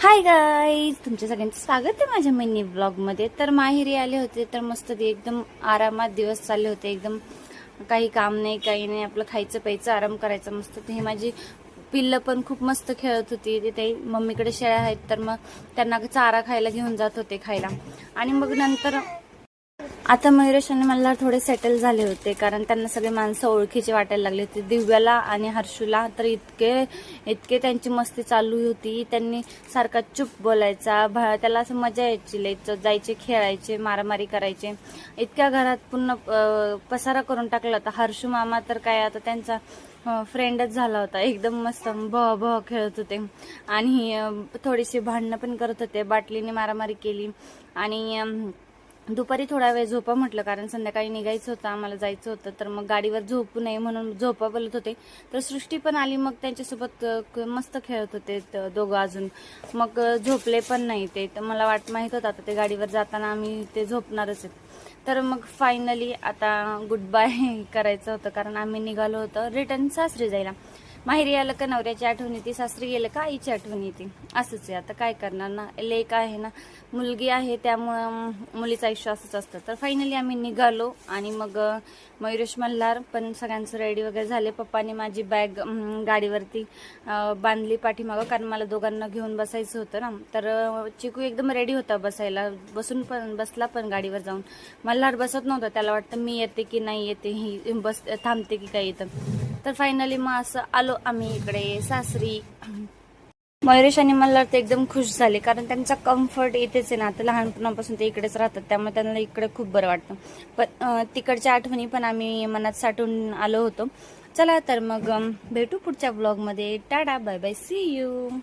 Hi guys, तुमच्या सगळ्यांचं स्वागत आहे माझ्या मिनी ब्लॉगमध्ये। तर माहेरी आले होते तर मस्त ते एकदम आरामात दिवस चालले होते। एकदम काही काम नाही, काही नाही, आपलं खायचं प्यायचं आराम करायचं मस्त। हे माझी पिल्लं पण खूप मस्त खेळत होती। ते मम्मीकडे शेळ्या आहेत तर मग त्यांना चारा खायला घेऊन जात होते खायला। आणि मग नंतर आता मयुरेश आणि मला थोडे सेटल झाले होते, कारण त्यांना सगळे माणसं ओळखीचे वाटायला लागले होते। दिव्याला आणि हर्षूला तर इतके त्यांची मस्ती चालू होती। त्यांनी सारखा चुप बोलायचा, त्याला असं मजा यायची, जायचे, खेळायचे, मारामारी करायचे। इतक्या घरात पुन्हा पसारा करून टाकला होता। हर्षू मामा तर काय आता त्यांचा फ्रेंडच झाला होता। एकदम मस्त भह खेळत होते आणि थोडीशी भांडणं पण करत होते। बाटलीने मारामारी केली आणि दुपारी थोडा वेळ झोपा म्हटलं, कारण संध्याकाळी निघायचं होतं, आम्हाला जायचं होतं। तर मग गाडीवर झोपू नये म्हणून झोपा बोलत होते। तर सृष्टी पण आली, मग त्यांच्यासोबत मस्त खेळत होते दोघं अजून। मग झोपले पण नाही ते, तर मला माहित होतं आता ते गाडीवर जाताना आम्ही ते झोपणारच आहेत। तर मग फायनली आता गुड बाय करायचं होतं, कारण आम्ही निघालो होतो रिटर्न सासरी जायला। माहेरी आलं का नवऱ्याची आठवण येते, सासरी गेलं का आईची आठवण येते, असंच आहे। आता काय करणार ना, लेक आहे ना, मुलगी आहे, त्यामुळं मुलीचं आयुष्य असंच असतं। तर फायनली आम्ही निघालो आणि मग मयुरेश मल्हार पण सगळ्यांचं रेडी वगैरे झाले। पप्पानी माझी बॅग गाडीवरती बांधली पाठीमागं, कारण मला दोघांना घेऊन बसायचं होतं ना। तर चिकू एकदम रेडी होता बसायला, बसला पण गाडीवर जाऊन। मल्हार बसत नव्हता, त्याला वाटतं मी येते की नाही येते, ही थांबते की काय येतं। तर फायनली मग असं आलो आम्ही इकडे सासरी। मयुरेश आणि मल्हार ते एकदम खुश झाले, कारण त्यांचा कम्फर्ट इथेच आहे ना। आता लहानपणापासून ते इकडेच राहतात, त्यामुळे त्यांना इकडे खूप बरं वाटतं। पण तिकडच्या आठवणी पण आम्ही मनात साठवून आलो होतो। चला तर मग भेटू पुढच्या ब्लॉगमध्ये। Tata, bye bye, see you.